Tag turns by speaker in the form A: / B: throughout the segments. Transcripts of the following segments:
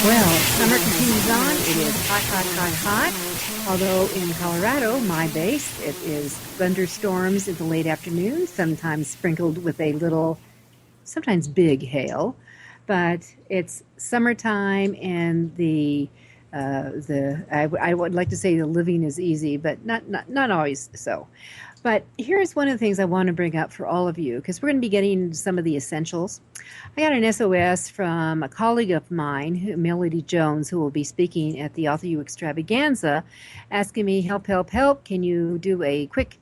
A: Well, summer continues on. It is hot, hot, hot, hot. Although in Colorado, my base, it is thunderstorms in the late afternoon, sometimes sprinkled with a little, sometimes big hail. But it's summertime, and I would like to say the living is easy, but not always so. But here's one of the things I want to bring up for all of you, because we're going to be getting into some of the essentials. I got an SOS from a colleague of mine, Melody Jones, who will be speaking at the AuthorU Extravaganza, asking me, help, help, help, can you do a quick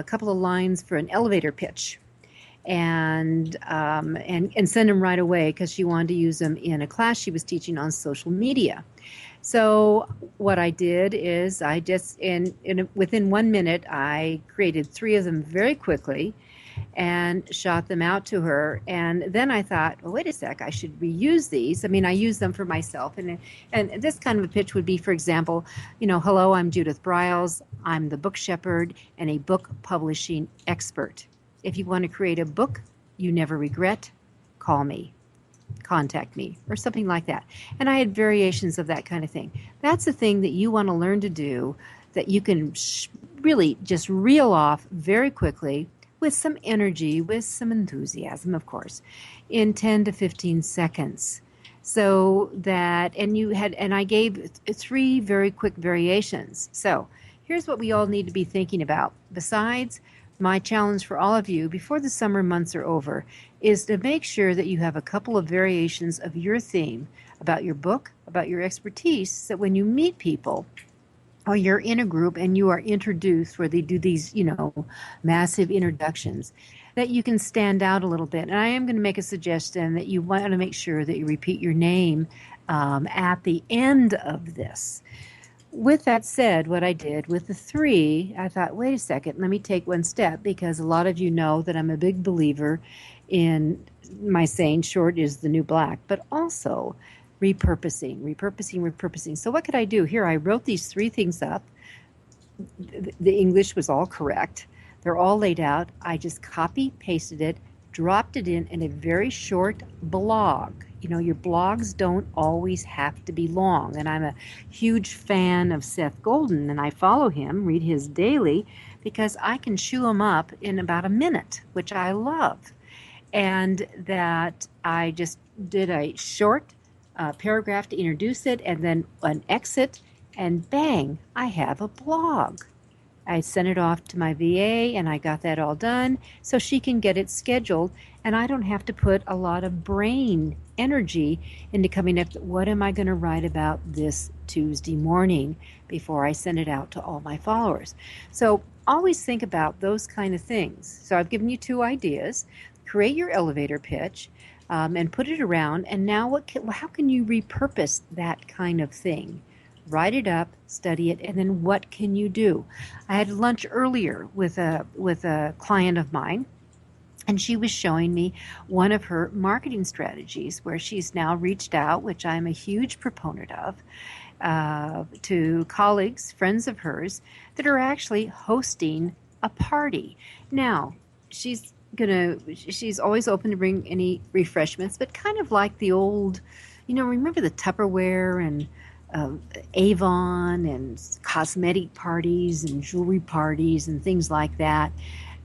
A: couple of lines for an elevator pitch? And send them right away, because she wanted to use them in a class she was teaching on social media. So what I did is I just, within 1 minute, I created 3 of them very quickly and shot them out to her. And then I thought, well, wait a sec, I should reuse these. I mean, I use them for myself. And this kind of a pitch would be, for example, hello, I'm Judith Briles. I'm the book shepherd and a book publishing expert. If you want to create a book you never regret, call me. Contact me, or something like that. And I had variations of that kind of thing. That's the thing that you want to learn to do, that you can really just reel off very quickly with some energy, with some enthusiasm, of course, in 10 to 15 seconds. So that, and I gave 3 very quick variations. So here's what we all need to be thinking about. Besides, my challenge for all of you before the summer months are over is to make sure that you have a couple of variations of your theme about your book, about your expertise, so that when you meet people or you're in a group and you are introduced, where they do these, massive introductions, that you can stand out a little bit. And I am going to make a suggestion that you want to make sure that you repeat your name at the end of this. With that said, what I did with the 3, I thought, wait a second, let me take one step, because a lot of you know that I'm a big believer in my saying, short is the new black, but also repurposing. So what could I do? Here, I wrote these 3 things up. The English was all correct. They're all laid out. I just copy pasted it, dropped it in a very short blog. Your blogs don't always have to be long. And I'm a huge fan of Seth Golden, and I follow him, read his daily, because I can chew them up in about a minute, which I love. And that I just did a short paragraph to introduce it, and then an exit, and bang, I have a blog. I sent it off to my VA, and I got that all done so she can get it scheduled, and I don't have to put a lot of brain energy into coming up with what am I going to write about this Tuesday morning before I send it out to all my followers. So always think about those kind of things. So I've given you 2 ideas. Create your elevator pitch and put it around, and now how can you repurpose that kind of thing? Write it up, study it, and then what can you do? I had lunch earlier with a client of mine, and she was showing me one of her marketing strategies, where she's now reached out, which I'm a huge proponent of, to colleagues, friends of hers, that are actually hosting a party. Now, she's always open to bring any refreshments, but kind of like the old, remember the Tupperware and Avon and cosmetic parties and jewelry parties and things like that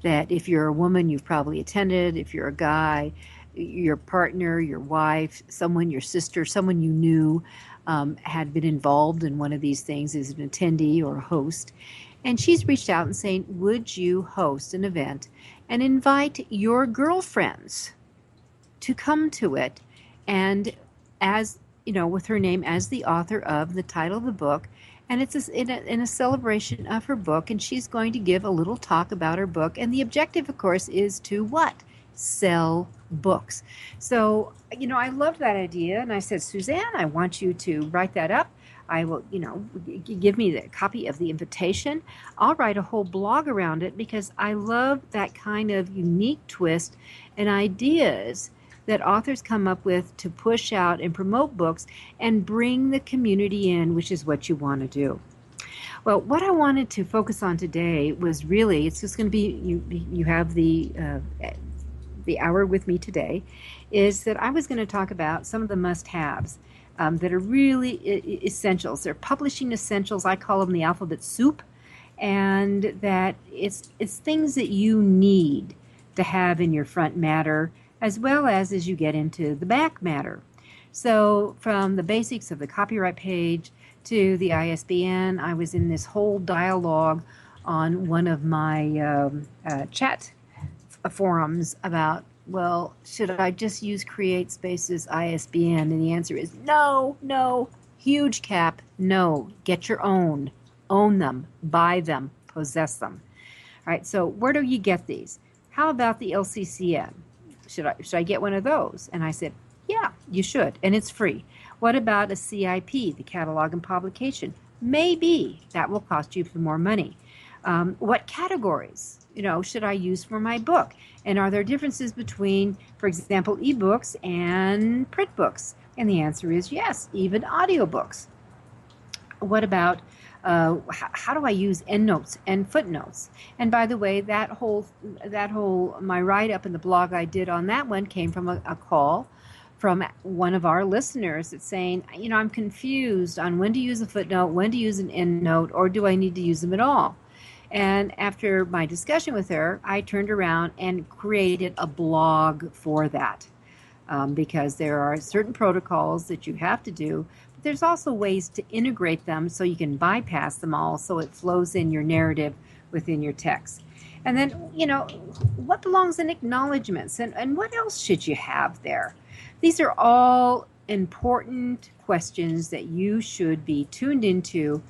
A: if you're a woman, you've probably attended. If you're a guy, your partner, your wife, your sister, someone you knew had been involved in one of these things as an attendee or a host. And she's reached out and saying, would you host an event and invite your girlfriends to come to it? And as with her name as the author of the title of the book. And it's in a celebration of her book. And she's going to give a little talk about her book. And the objective, of course, is to what? Sell books. So, I loved that idea. And I said, Suzanne, I want you to write that up. I will, give me the copy of the invitation. I'll write a whole blog around it because I love that kind of unique twist and ideas that authors come up with to push out and promote books and bring the community in, which is what you want to do. Well, what I wanted to focus on today was really, it's just going to be, you have the hour with me today, is that I was going to talk about some of the must-haves that are really essentials. They're publishing essentials. I call them the alphabet soup, and that it's things that you need to have in your front matter, as well as you get into the back matter. So from the basics of the copyright page to the ISBN, I was in this whole dialogue on one of my chat forums about, well, should I just use Create Spaces ISBN? And the answer is no, huge cap, no. Get your own. Own them, buy them, possess them. All right, so where do you get these? How about the LCCN? Should I get one of those? And I said, yeah, you should, and it's free. What about a CIP, the catalog and publication? Maybe that will cost you some more money. What categories, should I use for my book? And are there differences between, for example, ebooks and print books? And the answer is yes, even audiobooks. What about how do I use endnotes and footnotes? And by the way, that whole my write-up in the blog I did on that one came from a call from one of our listeners that's saying, I'm confused on when to use a footnote, when to use an endnote, or do I need to use them at all? And after my discussion with her, I turned around and created a blog for that because there are certain protocols that you have to do. But there's also ways to integrate them so you can bypass them all so it flows in your narrative within your text. And then, what belongs in acknowledgments and what else should you have there? These are all important questions that you should be tuned into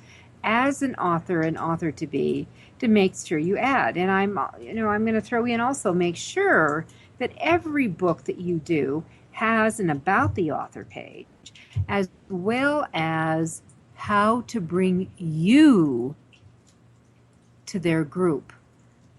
A: as an author-to-be, to make sure you add. And I'm going to throw in also make sure that every book that you do has an about the author page, as well as how to bring you to their group.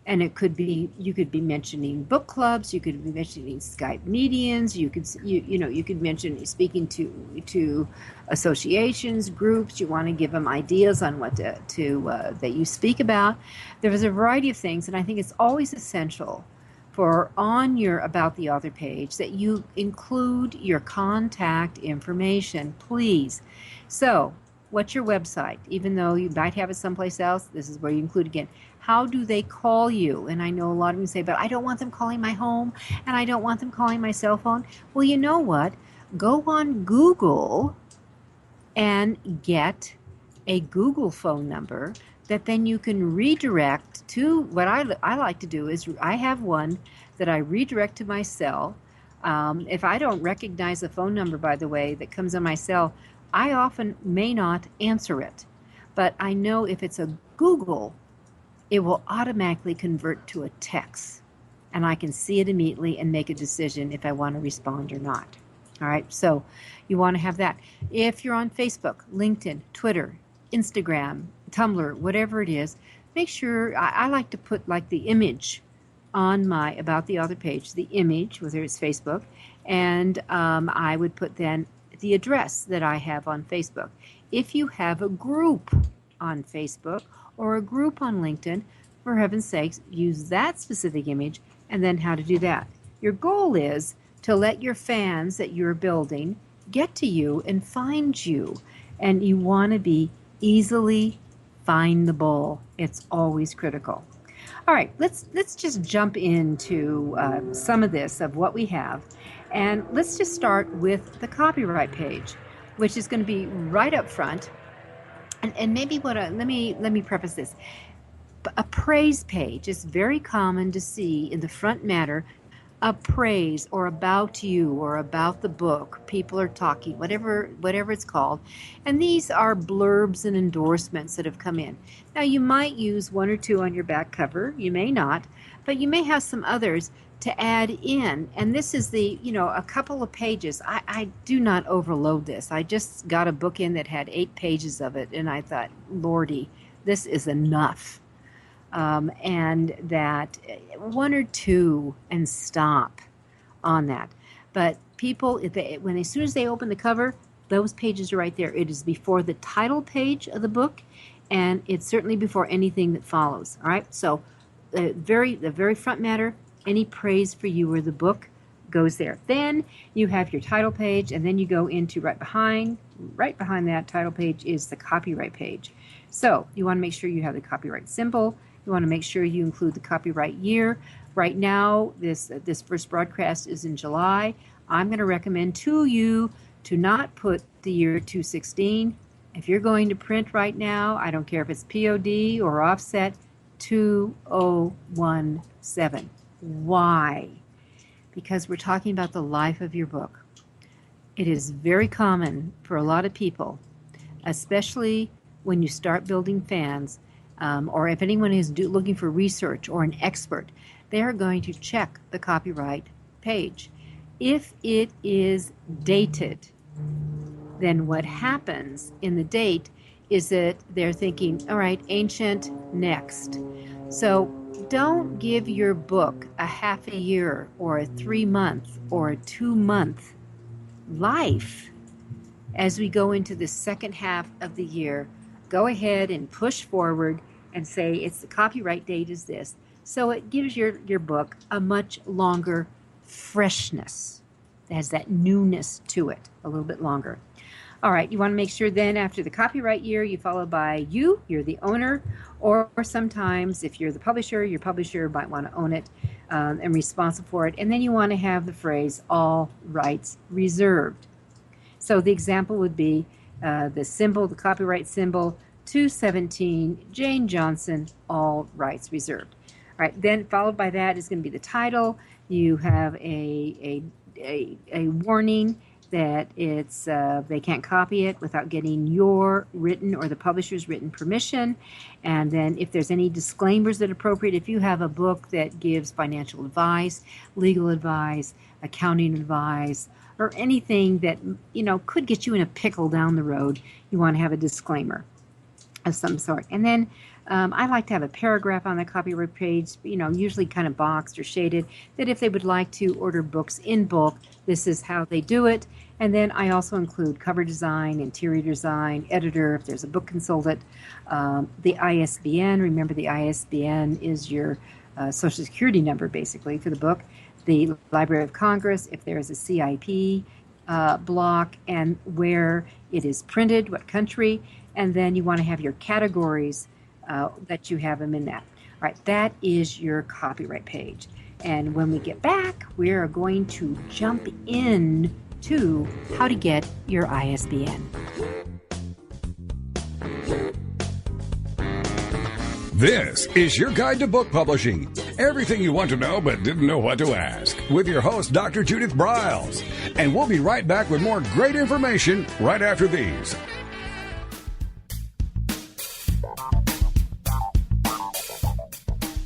A: And it could be, you could be mentioning book clubs, you could be mentioning Skype meetings, you could mention speaking to associations, groups. You want to give them ideas on what that you speak about. There is a variety of things, and I think it's always essential for on your About the Author page that you include your contact information, please. So, what's your website? Even though you might have it someplace else, this is where you include again. How do they call you? And I know a lot of you say, but I don't want them calling my home, and I don't want them calling my cell phone. Well, you know what? Go on Google and get a Google phone number that then you can redirect to. What I like to do is I have one that I redirect to my cell. If I don't recognize the phone number, by the way, that comes on my cell, I often may not answer it. But I know if it's a Google, it will automatically convert to a text, and I can see it immediately and make a decision if I want to respond or not. All right, so you want to have that. If you're on Facebook, LinkedIn, Twitter, Instagram, Tumblr, whatever it is, make sure, I like to put like the image on my About the Author page, the image, whether it's Facebook, and I would put then the address that I have on Facebook. If you have a group on Facebook or a group on LinkedIn, for heaven's sakes, use that specific image, and then how to do that. Your goal is to let your fans that you're building get to you and find you, and you want to be easily findable. It's always critical. All right, let's just jump into some of this, of what we have, and let's just start with the copyright page, which is going to be right up front. And maybe let me preface this. A praise page is very common to see in the front matter a praise or about you or about the book, people are talking, whatever it's called. And these are blurbs and endorsements that have come in. Now, you might use one or two on your back cover. You may not, but you may have some others to add in. And this is a couple of pages. I do not overload this. I just got a book in that had 8 pages of it, and I thought, Lordy, this is enough. And that 1 or 2 and stop on that. But people, as soon as they open the cover, those pages are right there. It is before the title page of the book, and it's certainly before anything that follows. All right. So the very front matter, any praise for you or the book goes there. Then you have your title page, and then you go into right behind that title page is the copyright page. So you want to make sure you have the copyright symbol. You want to make sure you include the copyright year. Right now, this first broadcast is in July. I'm going to recommend to you to not put the year 2016. If you're going to print right now, I don't care if it's POD or offset, 2017. Why? Because we're talking about the life of your book. It is very common for a lot of people, especially when you start building fans, or if anyone is looking for research or an expert, they are going to check the copyright page. If it is dated, then what happens in the date is that they're thinking, all right, ancient, next. So don't give your book a half a year or a 3-month or a 2-month life. As we go into the second half of the year, go ahead and push forward and say it's the copyright date is this. So it gives your book a much longer freshness. It has that newness to it, a little bit longer. All right, you want to make sure then after the copyright year, you follow by you're the owner, or sometimes if you're the publisher, your publisher might want to own it and responsible for it. And then you want to have the phrase, all rights reserved. So the example would be the symbol, the copyright symbol, 217 Jane Johnson, all rights reserved. All right, then followed by that is going to be the title. You have a warning that it's they can't copy it without getting your written or the publisher's written permission. And then if there's any disclaimers that are appropriate, if you have a book that gives financial advice, legal advice, accounting advice, or anything that could get you in a pickle down the road, you want to have a disclaimer of some sort. And then I like to have a paragraph on the copyright page, usually kind of boxed or shaded, that if they would like to order books in bulk, this is how they do it. And then I also include cover design, interior design, editor, if there's a book consultant, the ISBN. Remember, the ISBN is your Social Security number, basically, for the book. The Library of Congress, if there is a CIP block, and where it is printed, what country. And then you want to have your categories that you have them in that. All right, that is your copyright page. And when we get back, we are going to jump in to how to get your ISBN.
B: This is your guide to book publishing. Everything you want to know but didn't know what to ask. With your host, Dr. Judith Briles. And we'll be right back with more great information right after these.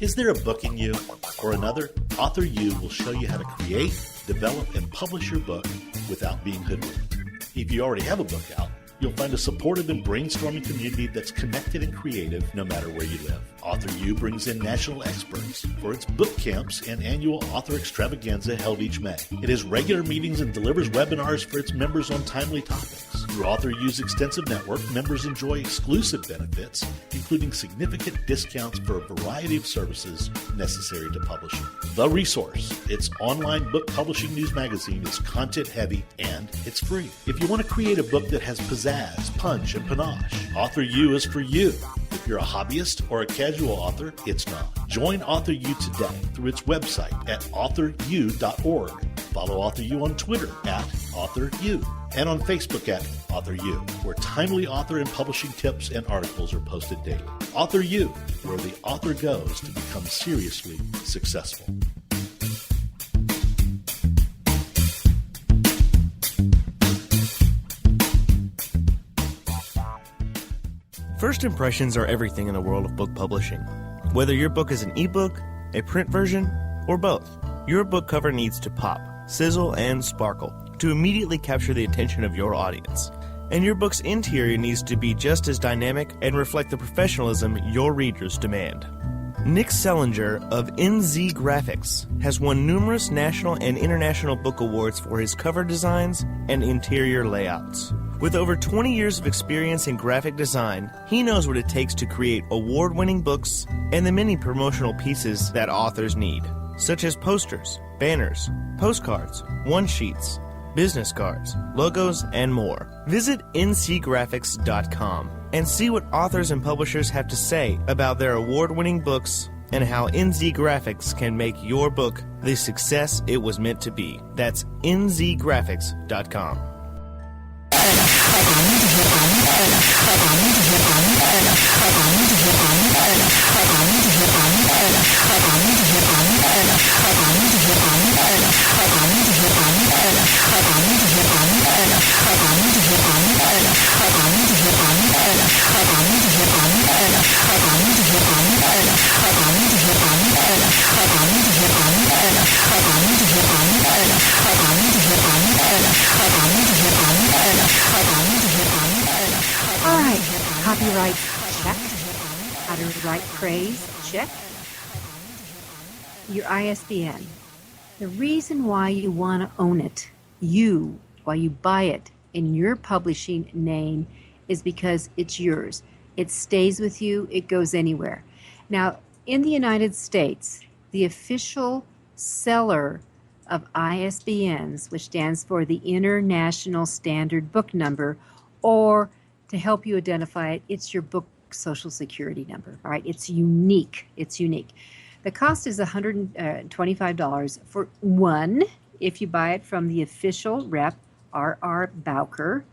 C: Is there a book in you or another? AuthorU will show you how to create, develop, and publish your book without being hoodwinked. If you already have a book out, you'll find a supportive and brainstorming community that's connected and creative no matter where you live. AuthorU brings in national experts for its book camps and annual author extravaganza held each May. It has regular meetings and delivers webinars for its members on timely topics. Through AuthorU's extensive network, members enjoy exclusive benefits, including significant discounts for a variety of services necessary to publishing. The Resource, its online book publishing news magazine, is content-heavy and it's free. If you want to create a book that has pizzazz, punch, and panache, AuthorU is for you. If you're a hobbyist or a casual author, it's not. Join AuthorU today through its website at AuthorU.org. Follow AuthorU on Twitter at AuthorU and on Facebook at AuthorU, where timely author and publishing tips and articles are posted daily. AuthorU, where the author goes to become seriously successful.
D: First impressions are everything in the world of book publishing. Whether your book is an ebook, a print version, or both, your book cover needs to pop, sizzle, and sparkle to immediately capture the attention of your audience. And your book's interior needs to be just as dynamic and reflect the professionalism your readers demand. Nick Sellinger of NZ Graphics has won numerous national and international book awards for his cover designs and interior layouts. With over 20 years of experience in graphic design, he knows what it takes to create award-winning books and the many promotional pieces that authors need, such as posters, banners, postcards, one-sheets, business cards, logos, and more. Visit ncgraphics.com and see what authors and publishers have to say about their award-winning books and how NZ Graphics can make your book the success it was meant to be. That's nzgraphics.com.
A: All right, copyright check. How to write praise check. Your ISBN. The reason why you want to own it, why you buy it in your publishing name, is because it's yours. It stays with you. It goes anywhere. Now, in the United States, the official seller of ISBNs, which stands for the International Standard Book Number, or to help you identify it, it's your book social security number. All right, it's unique. It's unique. The cost is $125 for one if you buy it from the official rep, R.R. Bowker,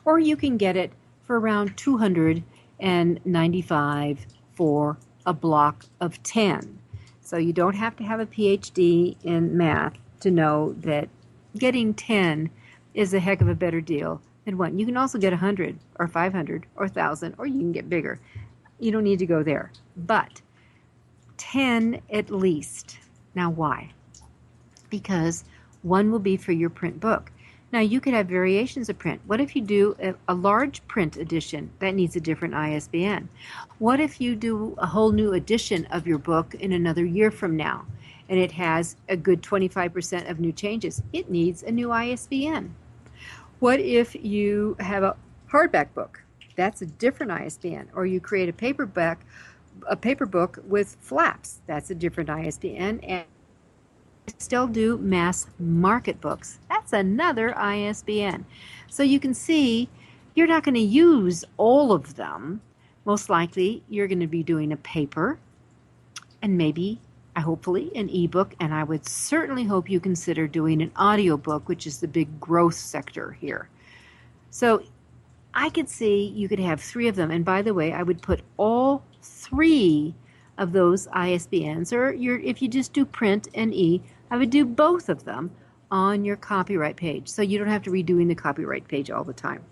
A: or you can get it for around $295 for a block of 10. So you don't have to have a PhD in math to know that getting 10 is a heck of a better deal than one. You can also get 100 or 500 or 1,000, or you can get bigger. You don't need to go there. But 10 at least. Now why? Because one will be for your print book. Now you could have variations of print. What if you do a large print edition that needs a different ISBN? What if you do a whole new edition of your book in another year from now and it has a good 25% of new changes? It needs a new ISBN. What if you have a hardback book? That's a different ISBN. Or you create a paper book with flaps. That's a different ISBN. And still do mass market books. That's another ISBN. So you can see you're not going to use all of them. Most likely you're going to be doing a paper and maybe, hopefully, an ebook, and I would certainly hope you consider doing an audiobook, which is the big growth sector here. So I could see you could have 3 of them. And by the way, I would put all 3 of those ISBNs, or if you just do print and I would do both of them on your copyright page, so you don't have to redoing the copyright page all the time.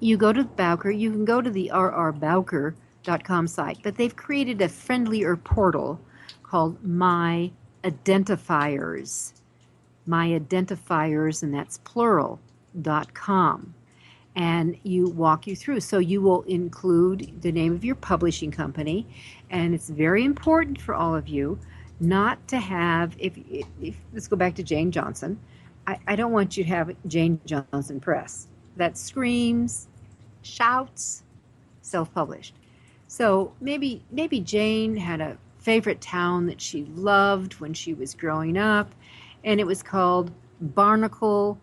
A: You go to Bowker, you can go to the rrbowker.com site, but they've created a friendlier portal called My Identifiers, and that's plural.com. And you walk you through. So you will include the name of your publishing company. And it's very important for all of you not to have, if let's go back to Jane Johnson. I don't want you to have Jane Johnson Press. That screams, shouts, self-published. So maybe Jane had a favorite town that she loved when she was growing up, and it was called Barnacle,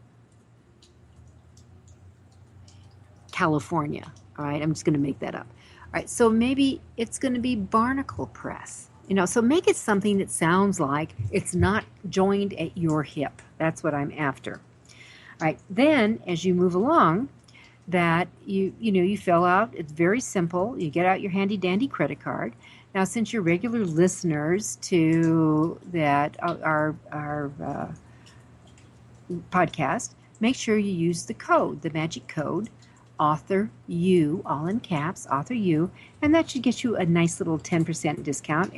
A: California. All right, I'm just going to make that up. All right, so maybe it's going to be Barnacle Press. So make it something that sounds like it's not joined at your hip. That's what I'm after. All right, then as you move along, that you fill out, it's very simple. You get out your handy dandy credit card. Now, since you're regular listeners to that our podcast, make sure you use the magic code, AuthorU, all in caps, AuthorU, and that should get you a nice little 10% discount.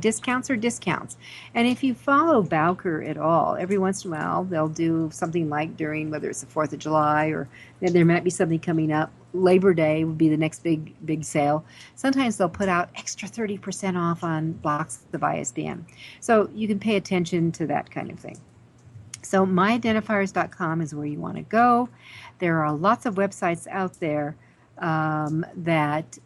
A: Discounts are discounts. And if you follow Bowker at all, every once in a while they'll do something like during, whether it's the 4th of July or there might be something coming up. Labor Day would be the next big sale. Sometimes they'll put out extra 30% off on blocks of ISBN. So you can pay attention to that kind of thing. So myidentifiers.com is where you want to go. There are lots of websites out there that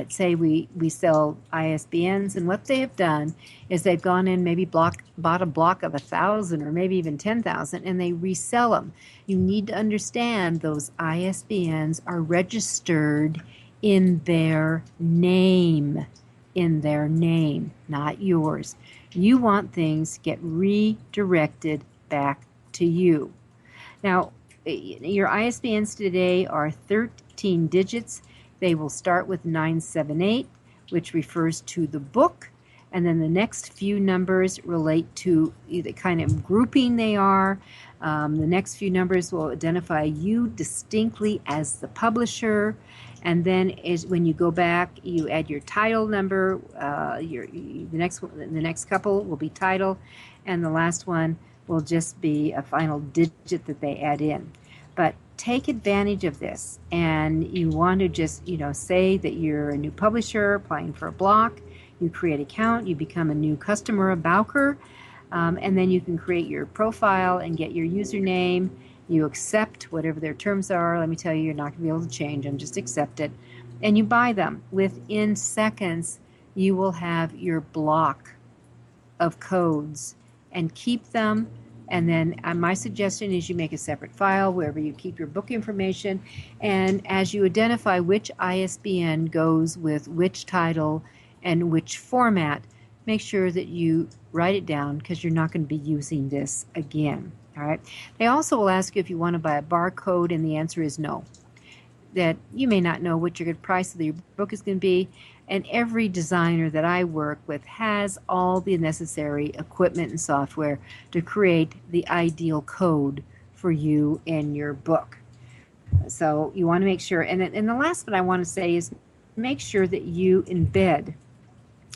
A: say we sell ISBNs, and what they have done is they've gone in, maybe bought a block of 1,000 or maybe even 10,000, and they resell them. You need to understand those ISBNs are registered in their name, not yours. You want things to get redirected back to you. Now, your ISBNs today are 13 digits. They will start with 978, which refers to the book, and then the next few numbers relate to the kind of grouping they are. The next few numbers will identify you distinctly as the publisher, and then when you go back, you add your title number. The next couple will be title, and the last one will just be a final digit that they add in. But take advantage of this, and you want to just, say that you're a new publisher applying for a block. You create an account, you become a new customer of Bowker, and then you can create your profile and get your username. You accept whatever their terms are. Let me tell you, you're not going to be able to change them. Just accept it. And you buy them. Within seconds, you will have your block of codes and keep them. And then my suggestion is you make a separate file wherever you keep your book information. And as you identify which ISBN goes with which title and which format, make sure that you write it down, because you're not going to be using this again. All right. They also will ask you if you want to buy a barcode, and the answer is no. That you may not know what your price of your book is going to be, and every designer that I work with has all the necessary equipment and software to create the ideal code for you and your book. So you want to make sure, and the last one I want to say is make sure that you embed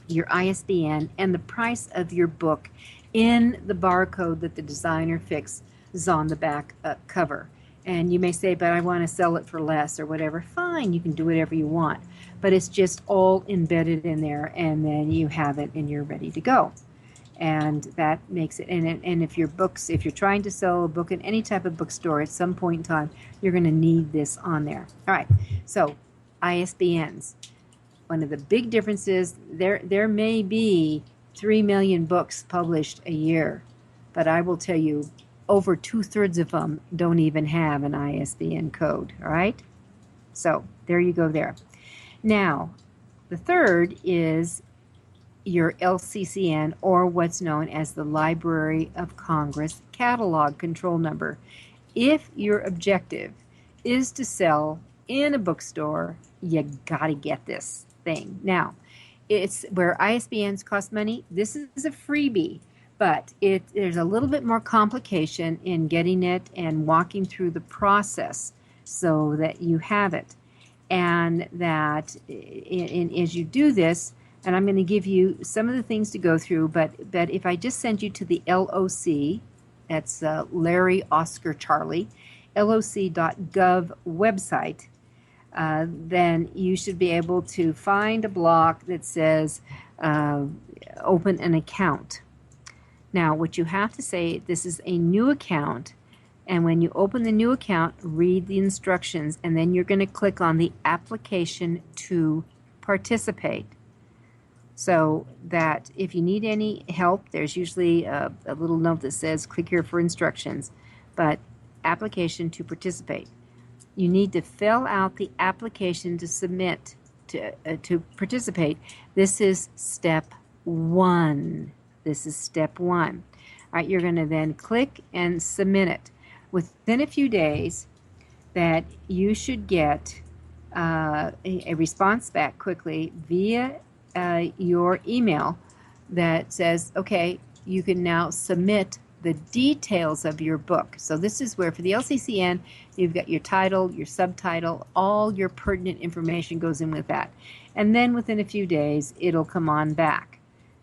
A: your ISBN and the price of your book in the barcode that the designer fixes on the back cover. And you may say, but I want to sell it for less or whatever. Fine, you can do whatever you want. But it's just all embedded in there, and then you have it and you're ready to go. And that makes it, and if you're trying to sell a book in any type of bookstore at some point in time, you're going to need this on there. All right, so ISBNs. One of the big differences, there may be 3 million books published a year, but I will tell you, over 2/3 of them don't even have an ISBN code, all right? So there you go there. Now, the third is your LCCN, or what's known as the Library of Congress Catalog Control Number. If your objective is to sell in a bookstore, you got to get this thing. Now, it's where ISBNs cost money. This is a freebie. But there's a little bit more complication in getting it and walking through the process so that you have it. And that as you do this, and I'm going to give you some of the things to go through, but if I just send you to the LOC, that's Larry Oscar Charlie, LOC.gov website, then you should be able to find a block that says open an account. Now, what you have to say, this is a new account, and when you open the new account, read the instructions, and then you're going to click on the application to participate. So that if you need any help, there's usually a little note that says click here for instructions, but application to participate. You need to fill out the application to submit, to participate. This is step 1. This is step 1. All right, you're going to then click and submit it. Within a few days, that you should get a response back quickly via your email that says, okay, you can now submit the details of your book. So this is where for the LCCN, you've got your title, your subtitle, all your pertinent information goes in with that. And then within a few days, it'll come on back.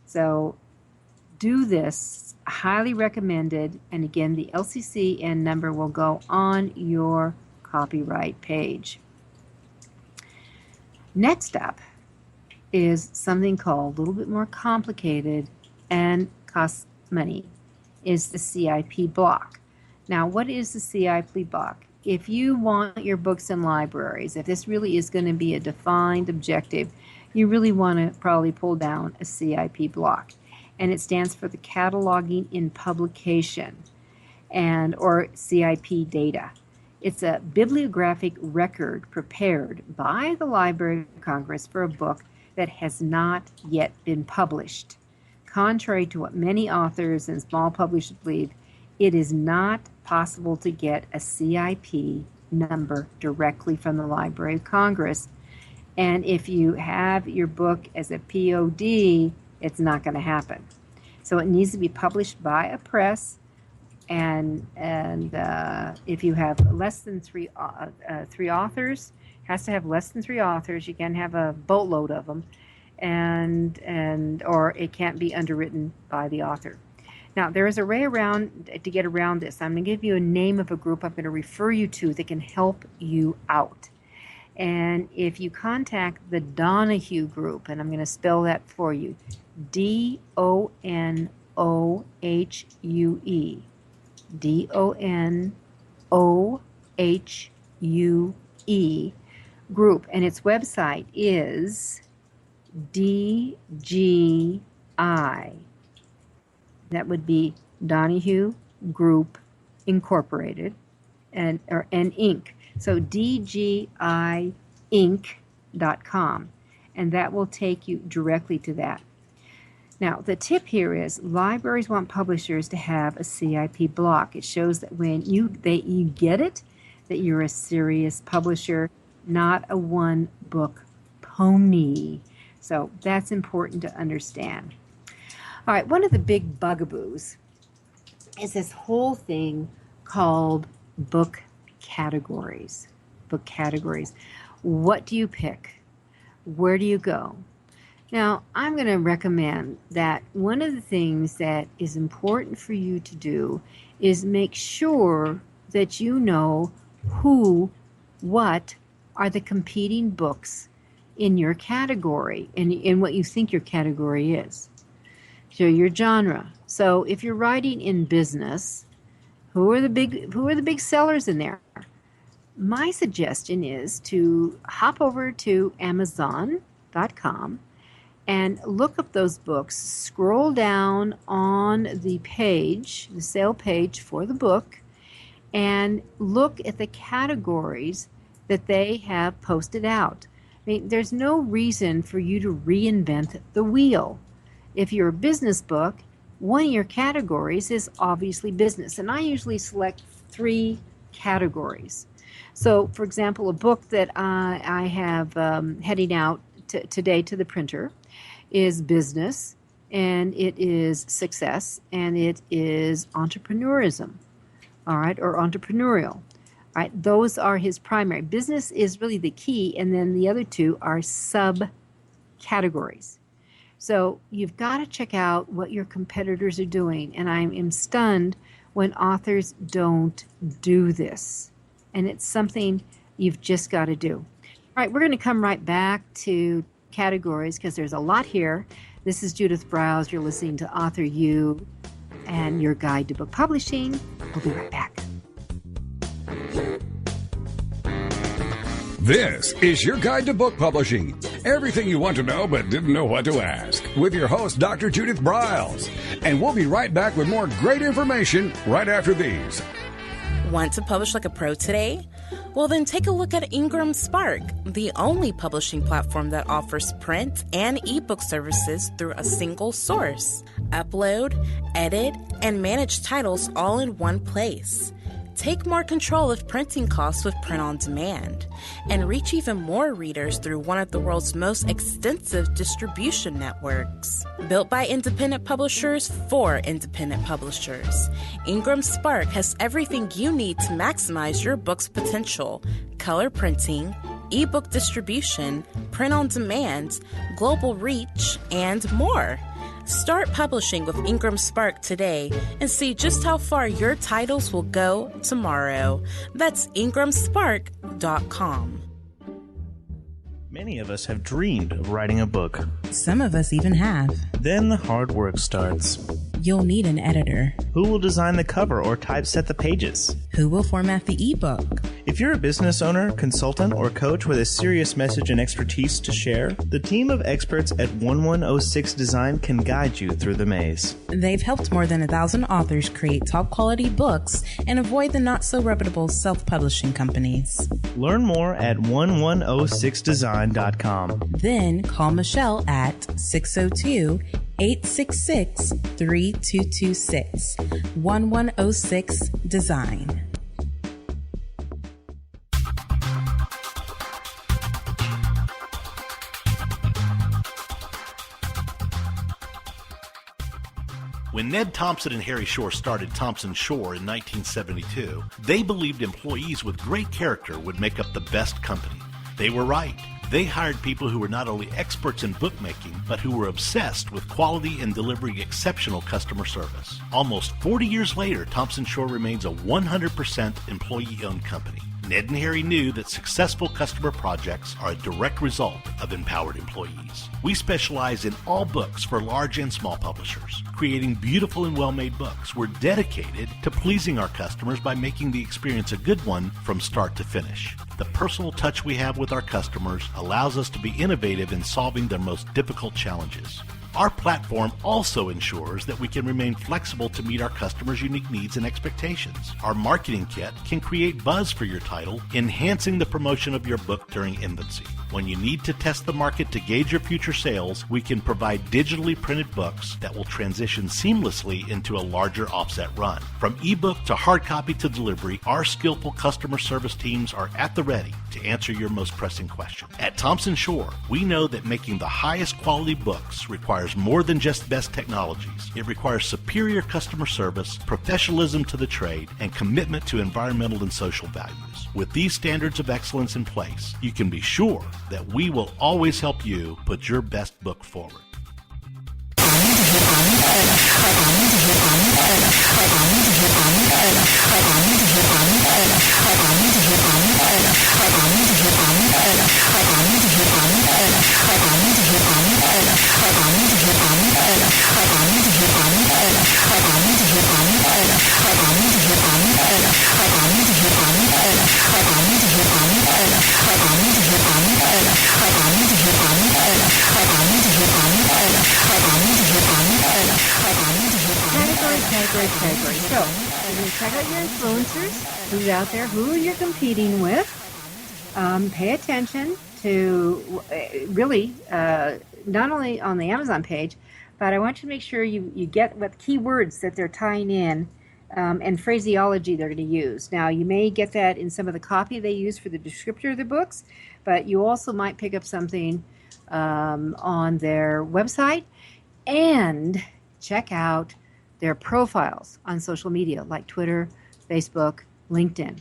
A: So do this, highly recommended. And again, the LCCN number will go on your copyright page. Next up is something called, a little bit more complicated and costs money, is the CIP block. Now, what is the CIP block? If you want your books in libraries, if this really is going to be a defined objective, you really want to probably pull down a CIP block. And it stands for the Cataloging in Publication, or CIP data. It's a bibliographic record prepared by the Library of Congress for a book that has not yet been published. Contrary to what many authors and small publishers believe, it is not possible to get a CIP number directly from the Library of Congress. And if you have your book as a POD, it's not going to happen. So it needs to be published by a press. And if you have less than three authors, has to have less than 3 authors. You can have a boatload of them, or it can't be underwritten by the author. Now, there is a way around to get around this. I'm going to give you a name of a group I'm going to refer you to that can help you out. And if you contact the Donahue group, and I'm going to spell that for you, DONOHUE, DONOHUE group, and its website is DGI. That would be Donahue Group Incorporated and Inc. So DGIinc.com, and that will take you directly to that. Now, the tip here is libraries want publishers to have a CIP block. It shows that when you get it, that you're a serious publisher, not a one-book pony. So that's important to understand. All right, one of the big bugaboos is this whole thing called book categories. Book categories. What do you pick? Where do you go? Now, I'm going to recommend that one of the things that is important for you to do is make sure that you know what are the competing books in your category and in what you think your category is. So your genre. So if you're writing in business, who are the big sellers in there? My suggestion is to hop over to Amazon.com and look up those books, scroll down on the page, the sale page for the book, and look at the categories that they have posted out. I mean, there's no reason for you to reinvent the wheel. If you're a business book, one of your categories is obviously business, and I usually select 3 categories. So, for example, a book that I have heading out today to the printer is business, and it is success, and it is entrepreneurism, all right, or entrepreneurial. All right, those are his primary. Business is really the key, and then the other 2 are subcategories. So you've got to check out what your competitors are doing, and I am stunned when authors don't do this, and it's something you've just got to do. All right, we're going to come right back to categories because there's a lot here. This is Judith Briles. You're listening to AuthorU and your guide to book publishing. We'll be right back.
B: This is your guide to book publishing. Everything you want to know but didn't know what to ask. With your host, Dr. Judith Briles. And we'll be right back with more great information right after these.
E: Want to publish like a pro today? Well, then take a look at Ingram Spark, the only publishing platform that offers print and ebook services through a single source. Upload, edit, and manage titles all in one place. Take more control of printing costs with print on demand, and reach even more readers through one of the world's most extensive distribution networks. Built by independent publishers for independent publishers, Ingram Spark has everything you need to maximize your book's potential: color printing, ebook distribution, print on demand, global reach, and more. Start publishing with Ingram Spark today and see just how far your titles will go tomorrow. That's ingramspark.com.
D: Many of us have dreamed of writing a book.
E: Some of us even have.
D: Then the hard work starts.
E: You'll need an editor.
D: Who will design the cover or typeset the pages?
E: Who will format the ebook?
D: If you're a business owner, consultant, or coach with a serious message and expertise to share, the team of experts at 1106 Design can guide you through the maze.
E: They've helped more than 1,000 authors create top-quality books and avoid the not-so-reputable self-publishing companies.
D: Learn more at 1106design.com.
E: Then call Michelle at 602-866-3226. 1106 Design.
C: When Ned Thompson and Harry Shore started Thompson Shore in 1972, they believed employees with great character would make up the best company. They were right. They hired people who were not only experts in bookmaking, but who were obsessed with quality and delivering exceptional customer service. Almost 40 years later, Thompson Shore remains a 100% employee-owned company. Ned and Harry knew that successful customer projects are a direct result of empowered employees. We specialize in all books for large and small publishers, creating beautiful and well-made books. We're dedicated to pleasing our customers by making the experience a good one from start to finish. The personal touch we have with our customers allows us to be innovative in solving their most difficult challenges. Our platform also ensures that we can remain flexible to meet our customers' unique needs and expectations. Our marketing kit can create buzz for your title, enhancing the promotion of your book during infancy. When you need to test the market to gauge your future sales, we can provide digitally printed books that will transition seamlessly into a larger offset run. From ebook to hard copy to delivery, our skillful customer service teams are at the ready to answer your most pressing question. At Thompson Shore, we know that making the highest quality books requires more than just best technologies. It requires superior customer service, professionalism to the trade, and commitment to environmental and social values. With these standards of excellence in place, you can be sure that we will always help you put your best book forward.
A: Category. So, you're going to check out your influencers, who's out there, who you're competing with. Pay attention to really not only on the Amazon page, but I want you to make sure you get what keywords that they're tying in and phraseology they're going to use. Now, you may get that in some of the copy they use for the descriptor of the books, but you also might pick up something on their website, and check out their profiles on social media like Twitter, Facebook, LinkedIn.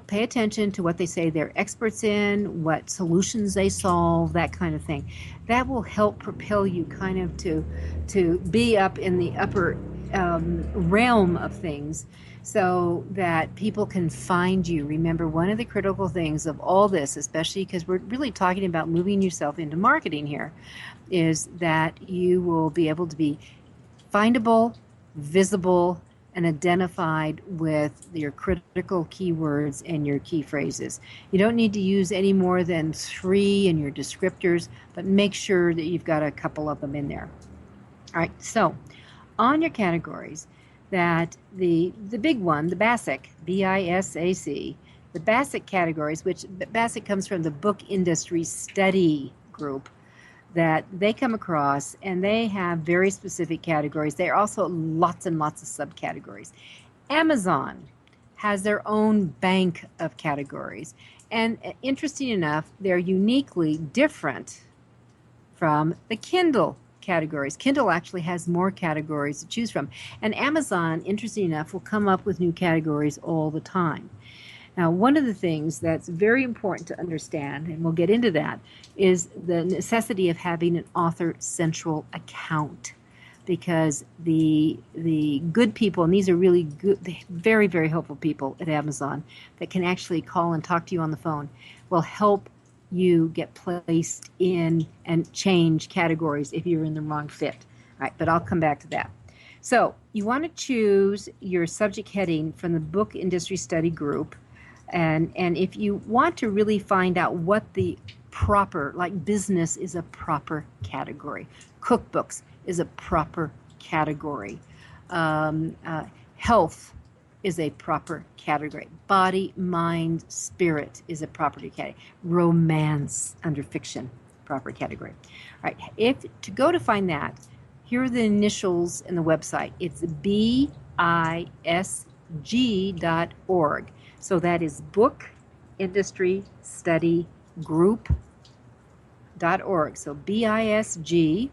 A: Pay attention to what they say they're experts in, what solutions they solve, that kind of thing. That will help propel you kind of to be up in the upper realm of things so that people can find you. Remember, one of the critical things of all this, especially because we're really talking about moving yourself into marketing here, is that you will be able to be findable, visible, and identified with your critical keywords and your key phrases. You don't need to use any more than 3 in your descriptors, but make sure that you've got a couple of them in there. All right, so on your categories, that the big one, the BASIC, B-I-S-A-C, the BASIC categories, which BASIC comes from the Book Industry Study Group, that they come across, and they have very specific categories. There are also lots and lots of subcategories. Amazon has their own bank of categories. And interesting enough, they're uniquely different from the Kindle categories. Kindle actually has more categories to choose from. And Amazon, interesting enough, will come up with new categories all the time. Now, one of the things that's very important to understand, and we'll get into that, is the necessity of having an author central account. Because the good people, and these are really good, very, very helpful people at Amazon that can actually call and talk to you on the phone, will help you get placed in and change categories if you're in the wrong fit. All right, but I'll come back to that. So you want to choose your subject heading from the book industry study group. And if you want to really find out what the proper, like business is a proper category, cookbooks is a proper category, health is a proper category, body, mind, spirit is a proper category, romance under fiction, proper category. All right, if to go to find that, here are the initials in the website. It's BISG.org. So that is Book Industry Study Group.org. So BISG.org.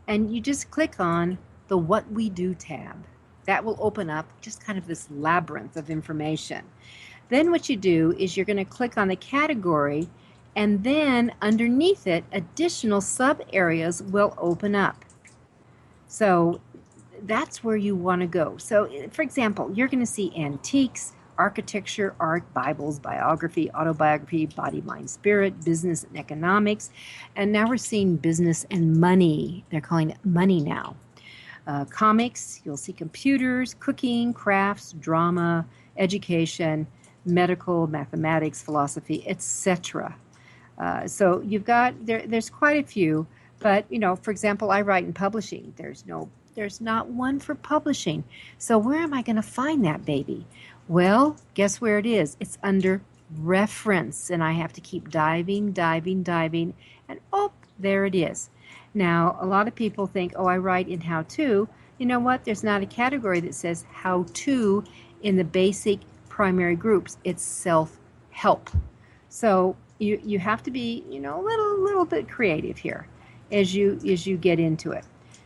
A: And you just click on the What We Do tab. That will open up just kind of this labyrinth of information. Then what you do is you're going to click on the category, and then underneath it, additional sub areas will open up. So that's where you want to go. So, for example, you're going to see antiques, architecture, art, Bibles, biography, autobiography, body, mind, spirit, business and economics. And now we're seeing business and money. They're calling it money now. Comics, you'll see computers, cooking, crafts, drama, education, medical, mathematics, philosophy, etc. So you've got, there's quite a few. But, for example, I write in publishing. There's not one for publishing. So where am I going to find that baby? Well, guess where it is? It's under reference, and I have to keep diving, and oh, there it is. Now, a lot of people think, oh, I write in how-to. You know what? There's not a category that says how-to in the basic primary groups. It's self-help. So you have to be, a little bit creative here as you get into it.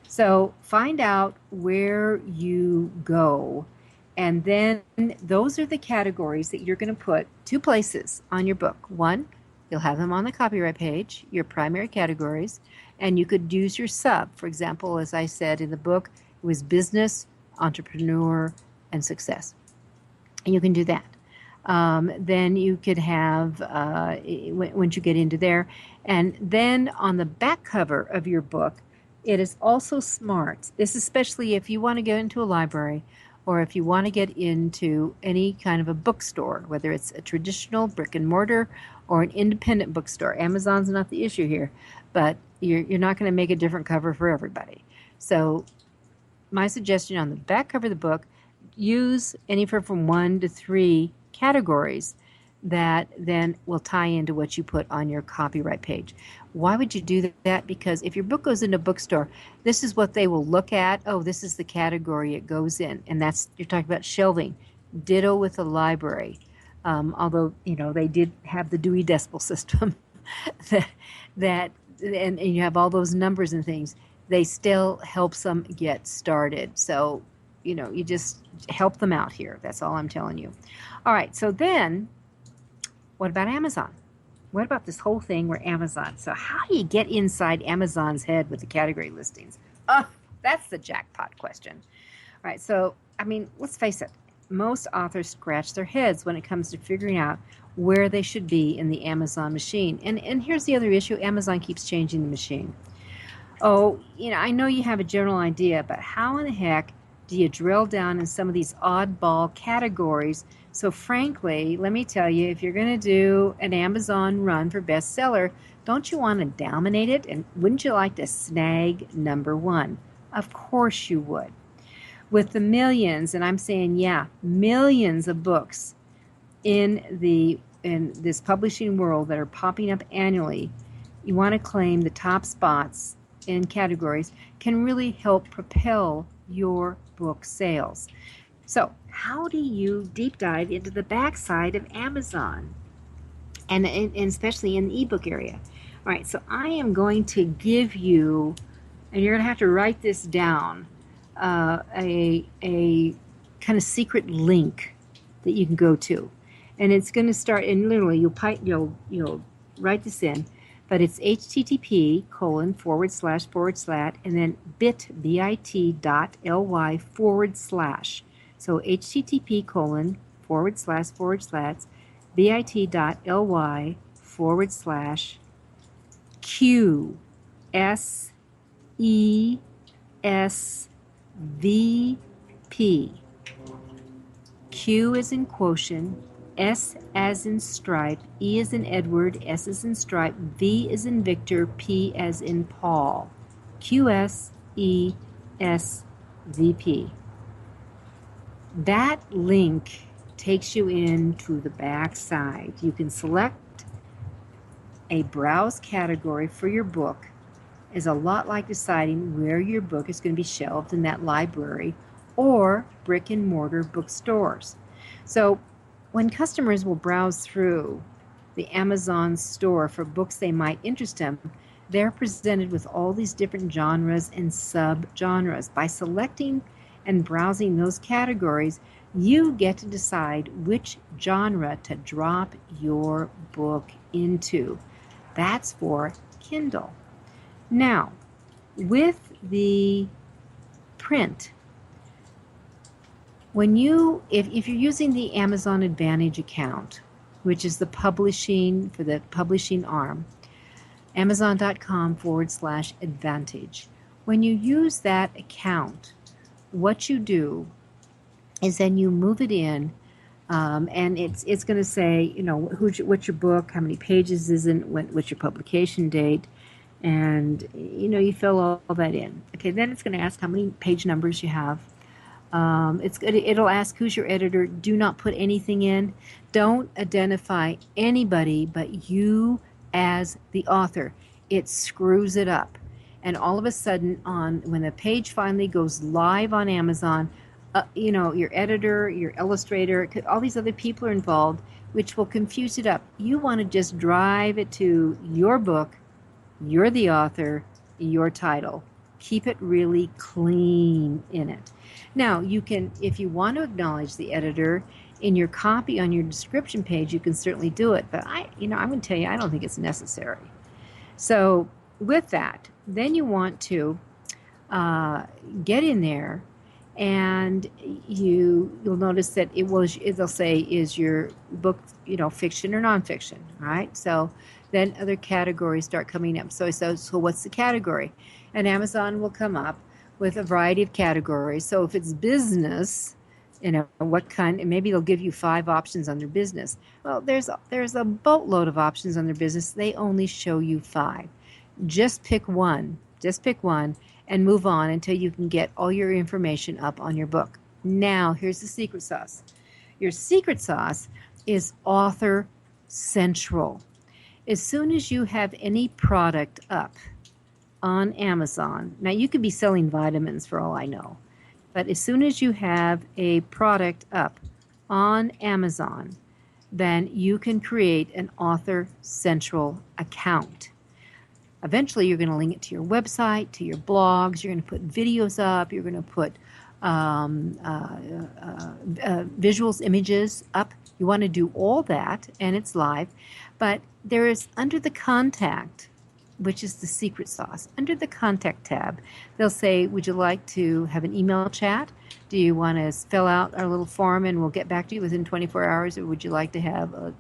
A: So find out where you go, and then those are the categories that you're going to put two places on your book. One, you'll have them on the copyright page, your primary categories, and you could use your sub. For example, as I said in the book, it was business, entrepreneur, and success. And you can do that. Then you could have, once you get into there, and then on the back cover of your book, it is also smart. This especially if you want to go into a library or if you want to get into any kind of a bookstore, whether it's a traditional brick and mortar or an independent bookstore. Amazon's not the issue here, but you're not going to make a different cover for everybody. So my suggestion on the back cover of the book, use anywhere from 1 to 3 categories that then will tie into what you put on your copyright page. Why would you do that? Because if your book goes into a bookstore, this is what they will look at. Oh, this is the category it goes in. And you're talking about shelving. Ditto with the library. Although, they did have the Dewey Decimal System and you have all those numbers and things. They still helps them get started. So, you just help them out here. That's all I'm telling you. All right, so then, what about Amazon? What about this whole thing where Amazon? So how do you get inside Amazon's head with the category listings? Oh, that's the jackpot question. All right, so, let's face it. Most authors scratch their heads when it comes to figuring out where they should be in the Amazon machine. And here's the other issue. Amazon keeps changing the machine. Oh, I know you have a general idea, but how in the heck do you drill down in some of these oddball categories? So frankly, let me tell you, if you're going to do an Amazon run for bestseller, don't you want to dominate it? And wouldn't you like to snag #1? Of course you would. With the millions, and I'm saying, millions of books in this publishing world that are popping up annually, you want to claim the top spots in categories can really help propel your book sales. So how do you deep dive into the backside of Amazon, and especially in the ebook area? All right, so I am going to give you, and you're going to have to write this down, a kind of secret link that you can go to, and it's going to start. And literally, you'll write this in, but it's http:// and then bit.ly/. So http:// bit.ly/. QSESVP. Q is in quotient, S as in stripe, E as in Edward, S as in stripe, V as in Victor, P as in Paul. QSESVP. That link takes you into the back side. You can select a browse category for your book. Is a lot like deciding where your book is going to be shelved in that library or brick and mortar bookstores. So when customers will browse through the Amazon store for books they might interest them, they're presented with all these different genres and sub-genres. By selecting and browsing those categories, you get to decide which genre to drop your book into. That's for Kindle. Now, with the print, when if you're using the Amazon Advantage account, which is the publishing for the publishing arm, amazon.com/advantage. When you use that account, what you do is then you move it in, and it's going to say, what's your book, how many pages is it, what's your publication date, and you fill all that in. Okay, then it's going to ask how many page numbers you have. It'll ask who's your editor. Do not put anything in. Don't identify anybody but you as the author. It screws it up. And all of a sudden, when the page finally goes live on Amazon, your editor, your illustrator, all these other people are involved, which will confuse it up. You want to just drive it to your book. You're the author, your title. Keep it really clean in it. Now, you can, if you want to acknowledge the editor in your copy on your description page, you can certainly do it. But I'm going to tell you, I don't think it's necessary. So with that, then you want to get in there, and you'll notice that it'll say, is your book, fiction or nonfiction, right? So then other categories start coming up. So what's the category? And Amazon will come up with a variety of categories. So if it's business, what kind, and maybe they'll give you 5 options on their business. Well, there's a boatload of options on their business. They only show you 5. Just pick one, and move on until you can get all your information up on your book. Now, here's the secret sauce. Your secret sauce is Author Central. As soon as you have any product up on Amazon, now you could be selling vitamins for all I know, but as soon as you have a product up on Amazon, then you can create an Author Central account. Eventually, you're going to link it to your website, to your blogs. You're going to put videos up. You're going to put visuals, images up. You want to do all that, and it's live. But there is, under the contact, which is the secret sauce, under the contact tab, they'll say, would you like to have an email chat? Do you want to fill out our little form and we'll get back to you within 24 hours? Or would you like to have a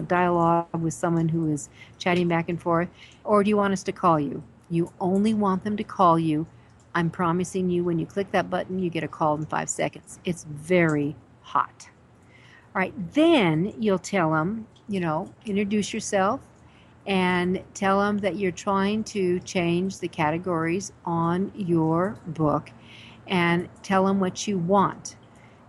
A: dialogue with someone who is chatting back and forth? Or do you want us to call you? You only want them to call you. I'm promising you, when you click that button, you get a call in 5 seconds. It's very hot. All right, then you'll tell them, introduce yourself and tell them that you're trying to change the categories on your book, and tell them what you want.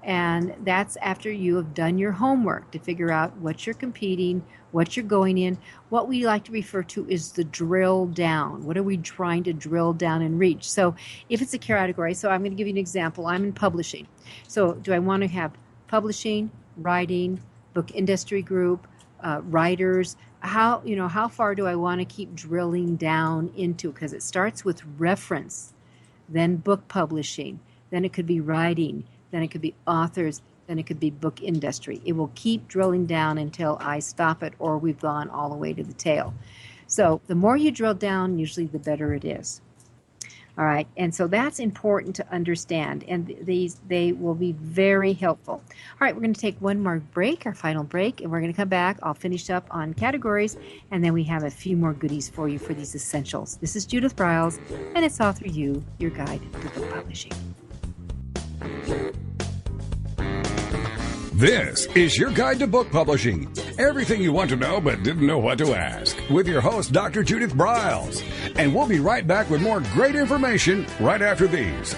A: And that's after you have done your homework to figure out what you're competing, what you're going in. What we like to refer to is the drill down. What are we trying to drill down and reach? So if it's a category, so I'm going to give you an example. I'm in publishing. So do I want to have publishing, writing, book industry group, writers? How far do I want to keep drilling down into? Because it starts with reference, then book publishing, then it could be writing, then it could be authors, then it could be book industry. It will keep drilling down until I stop it or we've gone all the way to the tail. So the more you drill down, usually the better it is. All right, and so that's important to understand, and they will be very helpful. All right, we're going to take one more break, our final break, and we're going to come back. I'll finish up on categories, and then we have a few more goodies for you for these essentials. This is Judith Briles, and it's AuthorU, your guide to book publishing.
B: This is your guide to book publishing. Everything you want to know but didn't know what to ask. With your host, Dr. Judith Briles. And we'll be right back with more great information right after these.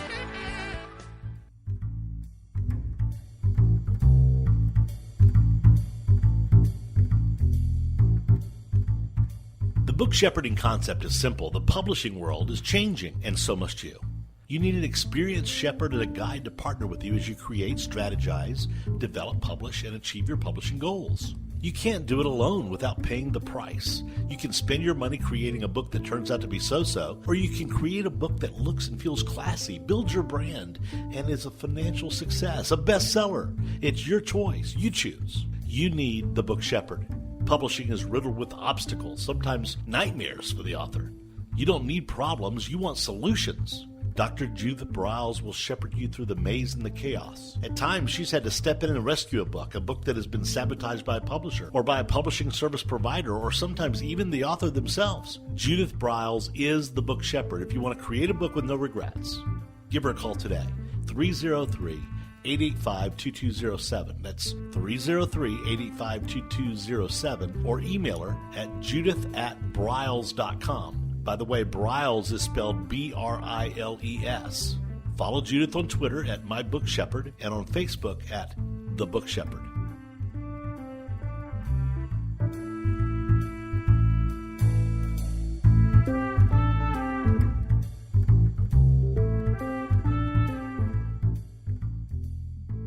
C: The book shepherding concept is simple. The publishing world is changing, and so must you. You need an experienced shepherd and a guide to partner with you as you create, strategize, develop, publish, and achieve your publishing goals. You can't do it alone without paying the price. You can spend your money creating a book that turns out to be so-so, or you can create a book that looks and feels classy, builds your brand, and is a financial success, a bestseller. It's your choice. You choose. You need the book shepherd. Publishing is riddled with obstacles, sometimes nightmares for the author. You don't need problems. You want solutions. Dr. Judith Briles will shepherd you through the maze and the chaos. At times, she's had to step in and rescue a book that has been sabotaged by a publisher or by a publishing service provider or sometimes even the author themselves. Judith Briles is the book shepherd if you want to create a book with no regrets. Give her a call today, 303-885-2207. That's 303-885-2207, or email her at judith@briles.com. By the way, Briles is spelled B-R-I-L-E-S. Follow Judith on Twitter at My Book Shepherd and on Facebook at The Book Shepherd.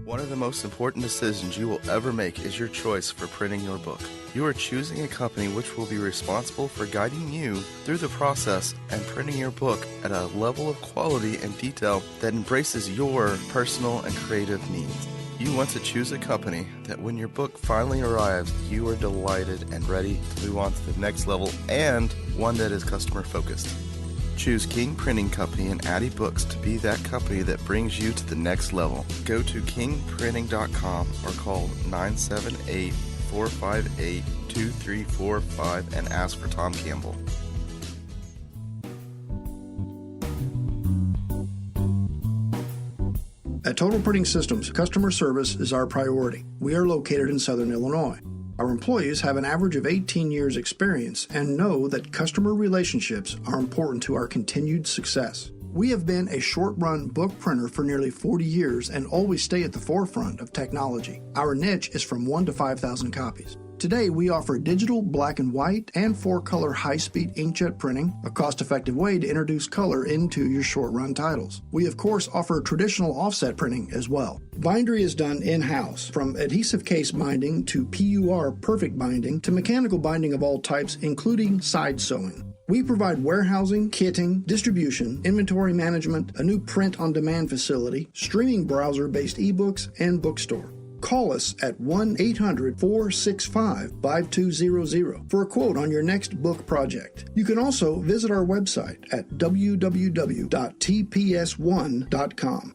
D: One of the most important decisions you will ever make is your choice for printing your book. You are choosing a company which will be responsible for guiding you through the process and printing your book at a level of quality and detail that embraces your personal and creative needs. You want to choose a company that when your book finally arrives, you are delighted and ready to move on to the next level, and one that is customer focused. Choose King Printing Company and Addy Books to be that company that brings you to the next level. Go to kingprinting.com or call 978-458-2345 and ask for Tom Campbell.
F: At Total Printing Systems, customer service is our priority. We are located in Southern Illinois. Our employees have an average of 18 years experience and know that customer relationships are important to our continued success. We have been a short-run book printer for nearly 40 years and always stay at the forefront of technology. Our niche is from 1 to 5,000 copies. Today, we offer digital, black and white, and 4-color high-speed inkjet printing, a cost-effective way to introduce color into your short-run titles. We, of course, offer traditional offset printing as well. Bindery is done in-house, from adhesive case binding to PUR perfect binding to mechanical binding of all types, including side sewing. We provide warehousing, kitting, distribution, inventory management, a new print-on-demand facility, streaming browser-based ebooks, and bookstore. Call us at 1-800-465-5200 for a quote on your next book project. You can also visit our website at www.tps1.com.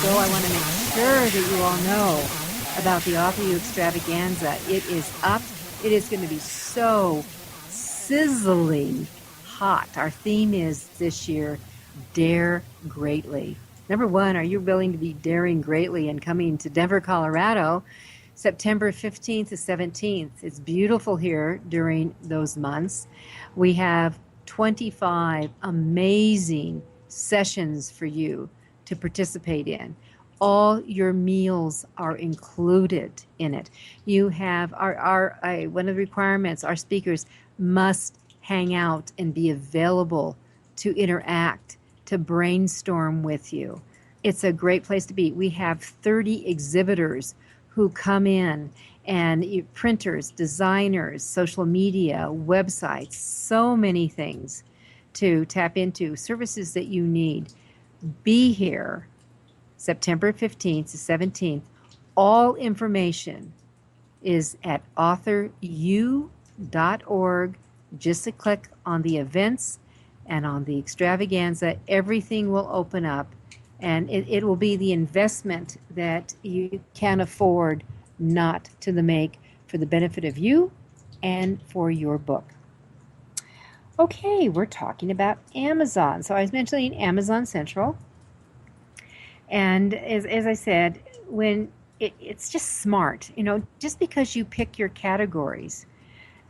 A: go, I want to make sure that you all know about the AuthorU extravaganza. It is up. It is going to be so sizzling hot. Our theme is this year, Dare Greatly. Number one, are you willing to be daring greatly and coming to Denver, Colorado, September 15th to 17th? It's beautiful here during those months. We have 25 amazing sessions for you to participate in. All your meals are included in it. You have one of the requirements, our speakers must hang out and be available to interact, to brainstorm with you. It's a great place to be. We have 30 exhibitors who come in, and printers, designers, social media, websites, so many things to tap into, services that you need. Be here September 15th to 17th. All information is at AuthorU.org. Just a click on the events and on the extravaganza. Everything will open up, and it will be the investment that you can afford not to make for the benefit of you and for your book. Okay, we're talking about Amazon. So I was mentioning Amazon Central. And as I said, when it's just smart, just because you pick your categories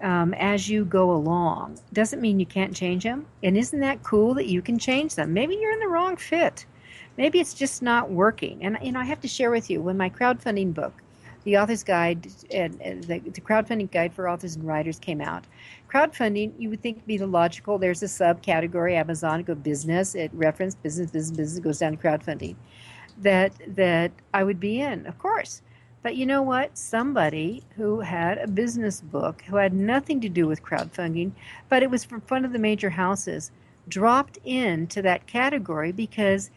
A: as you go along doesn't mean you can't change them. And isn't that cool that you can change them? Maybe you're in the wrong fit. Maybe it's just not working. And I have to share with you, when my crowdfunding book, the Author's Guide, and the Crowdfunding Guide for Authors and Writers came out. Crowdfunding, you would think would be the logical. There's a subcategory, Amazon, go business. It referenced business, goes down to crowdfunding. That I would be in, of course. But you know what? Somebody who had a business book, who had nothing to do with crowdfunding, but it was from one of the major houses, dropped into that category because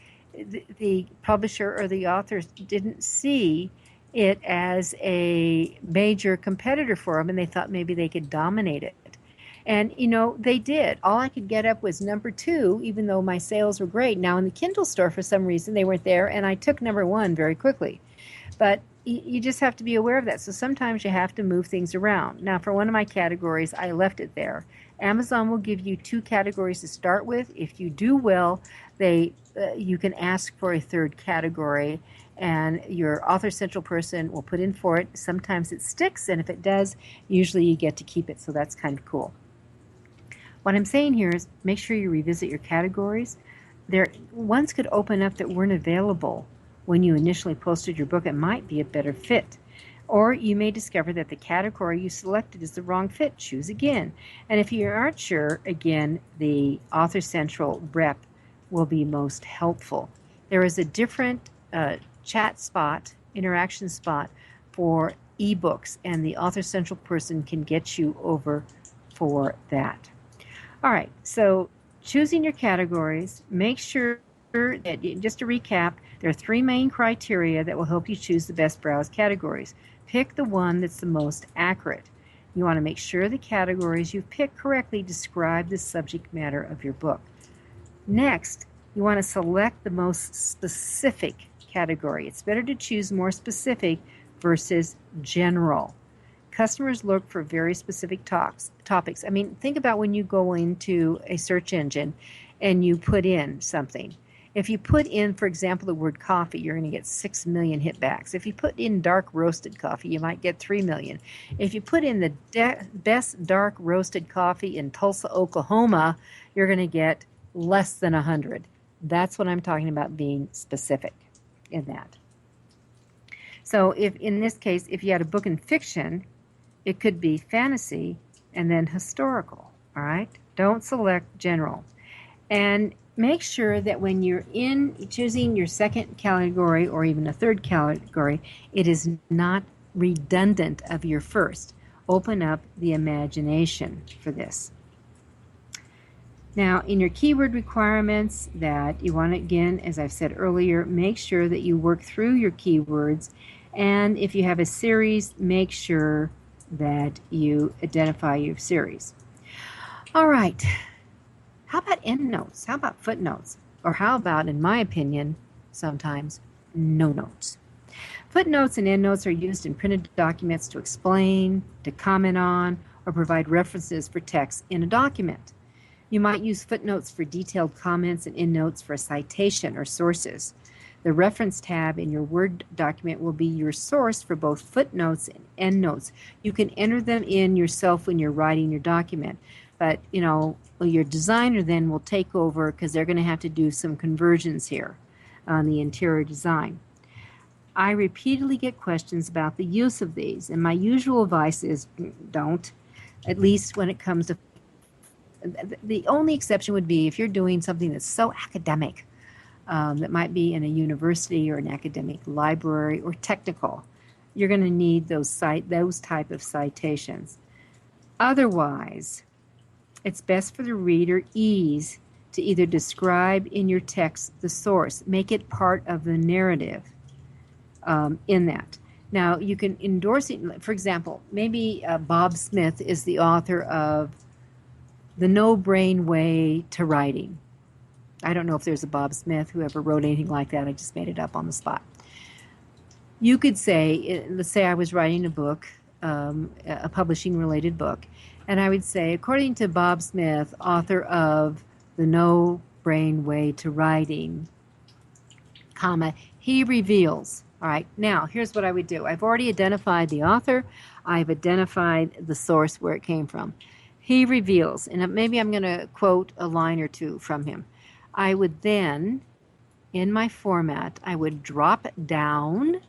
A: the publisher or the author didn't see it as a major competitor for them, and they thought maybe they could dominate it. And, they did. All I could get up was number 2, even though my sales were great. Now, in the Kindle store, for some reason, they weren't there, and I took number 1 very quickly. But you just have to be aware of that. So sometimes you have to move things around. Now, for one of my categories, I left it there. Amazon will give you 2 categories to start with. If you do well, you can ask for a 3rd category, and your Author Central person will put in for it. Sometimes it sticks, and if it does, usually you get to keep it. So that's kind of cool. What I'm saying here is make sure you revisit your categories. Ones could open up that weren't available when you initially posted your book. It might be a better fit. Or you may discover that the category you selected is the wrong fit. Choose again. And if you aren't sure, again, the Author Central rep will be most helpful. There is a different chat spot, interaction spot for ebooks, and the Author Central person can get you over for that. All right, so choosing your categories, make sure that, just to recap, there are 3 main criteria that will help you choose the best browse categories. Pick the one that's the most accurate. You want to make sure the categories you've picked correctly describe the subject matter of your book. Next, you want to select the most specific category. It's better to choose more specific versus general. Customers look for very specific topics. I mean, think about when you go into a search engine and you put in something. If you put in, for example, the word coffee, you're going to get 6 million hitbacks. If you put in dark roasted coffee, you might get 3 million. If you put in the best dark roasted coffee in Tulsa, Oklahoma, you're going to get less than 100. That's what I'm talking about, being specific in that. So if in this case, if you had a book in fiction, it could be fantasy and then historical, all right? Don't select general. And make sure that when you're choosing your 2nd category or even a 3rd category, it is not redundant of your 1st. Open up the imagination for this. Now, in your keyword requirements that you want to, again, as I've said earlier, make sure that you work through your keywords. And if you have a series, make sure that you identify your series. All right. How about endnotes? How about footnotes? Or how about, in my opinion, sometimes, no notes. Footnotes and endnotes are used in printed documents to explain, to comment on, or provide references for text in a document. You might use footnotes for detailed comments and endnotes for a citation or sources. The reference tab in your Word document will be your source for both footnotes and endnotes. You can enter them in yourself when you're writing your document, but your designer then will take over because they're going to have to do some conversions here on the interior design. I repeatedly get questions about the use of these, and my usual advice is don't, at least when it comes to. The only exception would be if you're doing something that's so academic, that might be in a university or an academic library or technical. You're going to need those type of citations. Otherwise, it's best for the reader ease to either describe in your text the source, make it part of the narrative in that. Now, you can endorse it. For example, maybe Bob Smith is the author of The No-Brain Way to Writing. I don't know if there's a Bob Smith who ever wrote anything like that. I just made it up on the spot. You could say, let's say I was writing a book, a publishing-related book, and I would say, according to Bob Smith, author of The No-Brain Way to Writing, comma, he reveals. All right, now here's what I would do. I've already identified the author. I've identified the source where it came from. He reveals, and maybe I'm going to quote a line or two from him. I would then, in my format, I would drop down,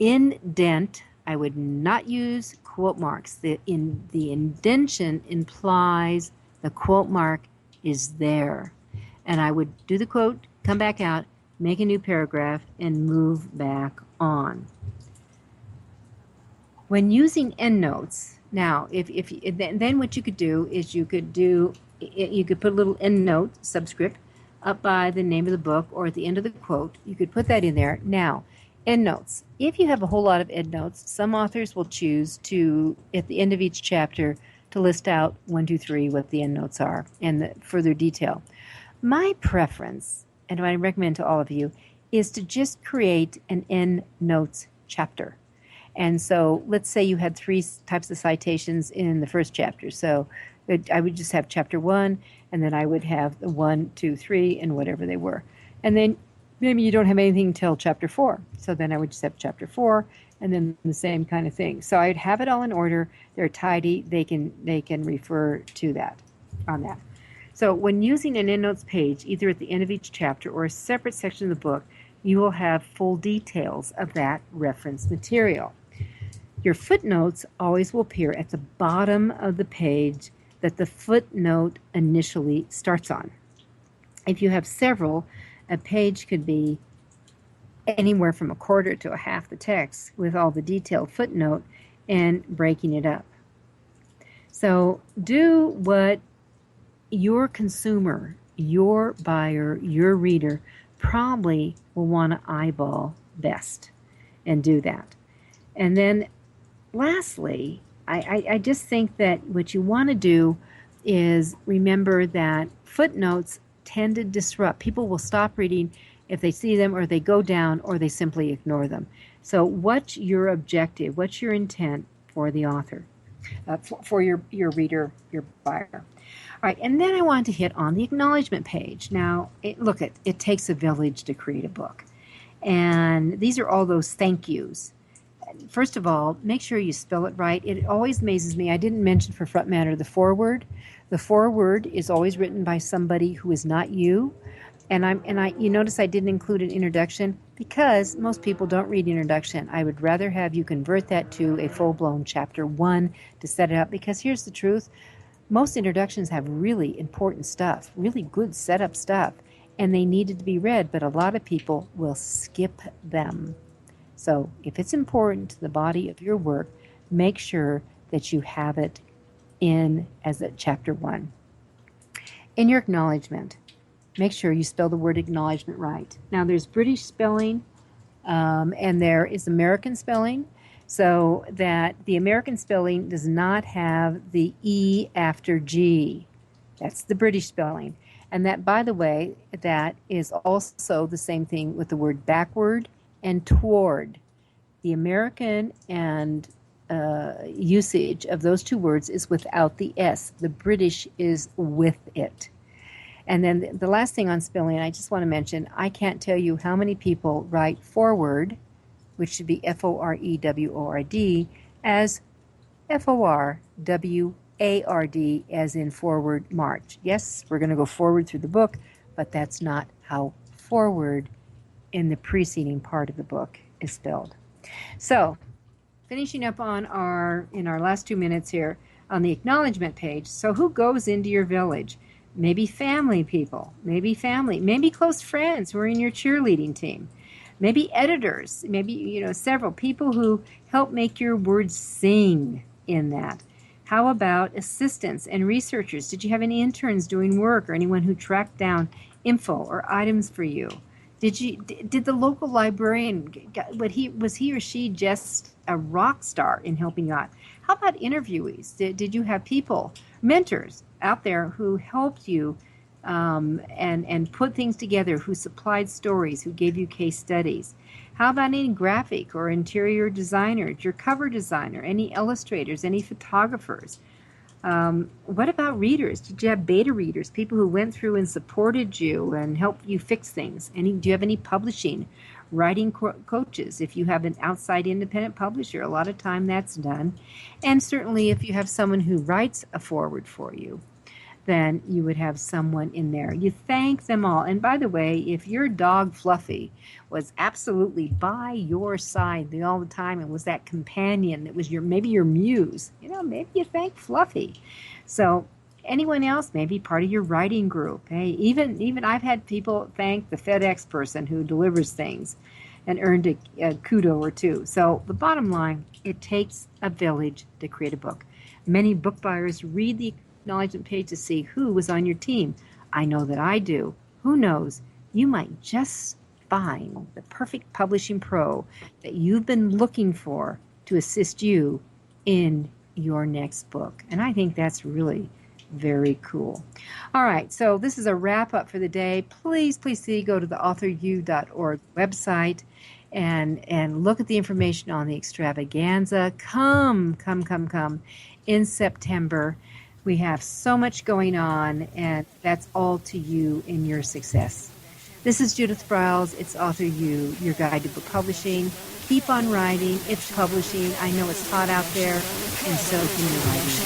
A: indent. I would not use quote marks. The indentation implies the quote mark is there. And I would do the quote, come back out, make a new paragraph, and move back on. When using endnotes, now, then what you could do is you could put a little endnote subscript up by the name of the book or at the end of the quote. You could put that in there. Now, endnotes. If you have a whole lot of endnotes, some authors will choose to, at the end of each chapter, to list out 1, 2, 3 what the endnotes are and the further detail. My preference, and what I recommend to all of you, is to just create an endnotes chapter. And so let's say you had 3 types of citations in the first chapter. So I would just have chapter 1, and then I would have the 1, 2, 3, and whatever they were. And then maybe you don't have anything until chapter 4. So then I would just have chapter 4, and then the same kind of thing. So I'd have it all in order. They're tidy. They can refer to that on that. So when using an endnotes page, either at the end of each chapter or a separate section of the book, you will have full details of that reference material. Your footnotes always will appear at the bottom of the page that the footnote initially starts on. If you have several, a page could be anywhere from a quarter to a half the text with all the detailed footnote and breaking it up. So do what your consumer, your buyer, your reader probably will want to eyeball best and do that. And then lastly, I just think that what you want to do is remember that footnotes tend to disrupt. People will stop reading if they see them, or they go down, or they simply ignore them. So what's your objective? What's your intent for the author, for your reader, your buyer? All right, and then I want to hit on the acknowledgement page. Now, it takes a village to create a book. And these are all those thank yous. First of all, make sure you spell it right. It always amazes me. I didn't mention for front matter the foreword. The foreword is always written by somebody who is not you. And you notice I didn't include an introduction because most people don't read introduction. I would rather have you convert that to a full-blown chapter 1 to set it up, because here's the truth. Most introductions have really important stuff, really good setup stuff, and they needed to be read, but a lot of people will skip them. So if it's important to the body of your work, make sure that you have it in as a chapter 1. In your acknowledgement, make sure you spell the word acknowledgement right. Now, there's British spelling and there is American spelling, so that the American spelling does not have the E after G. That's the British spelling. And that, by the way, that is also the same thing with the word backward and toward. The American and usage of those two words is without the S. The British is with it. And then the last thing on spelling, I just want to mention, I can't tell you how many people write forward, which should be F-O-R-E-W-O-R-D, as F-O-R-W-A-R-D, as in forward march. Yes, we're going to go forward through the book, but that's not how forward in the preceding part of the book is spelled. So, finishing up on in our last 2 minutes here on the acknowledgement page. So who goes into your village? Maybe family people, maybe close friends who are in your cheerleading team, maybe editors, maybe, several people who help make your words sing in that. How about assistants and researchers? Did you have any interns doing work or anyone who tracked down info or items for you? Did the local librarian, was he or she just a rock star in helping you out? How about interviewees? Did you have people, mentors out there who helped you and put things together, who supplied stories, who gave you case studies? How about any graphic or interior designers, your cover designer, any illustrators, any photographers? What about readers? Did you have beta readers, people who went through and supported you and helped you fix things? Do you have any publishing, writing coaches? If you have an outside independent publisher, a lot of time that's done. And certainly if you have someone who writes a foreword for you, then you would have someone in there. You thank them all. And by the way, if your dog Fluffy was absolutely by your side all the time and was that companion that was maybe your muse, maybe you thank Fluffy. So anyone else, maybe part of your writing group. Hey, even I've had people thank the FedEx person who delivers things and earned a kudo or two. So the bottom line, it takes a village to create a book. Many book buyers read the acknowledgement page to see who was on your team. I know that I do. Who knows? You might just find the perfect publishing pro that you've been looking for to assist you in your next book. And I think that's really very cool. All right, so this is a wrap up for the day. Please go to the AuthorU.org website and look at the information on the extravaganza. Come in September. We have so much going on, and that's all to you in your success. This is Judith Briles. It's AuthorU, your guide to book publishing. Keep on writing. It's publishing. I know it's hot out there, and so can your writing.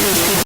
A: We'll see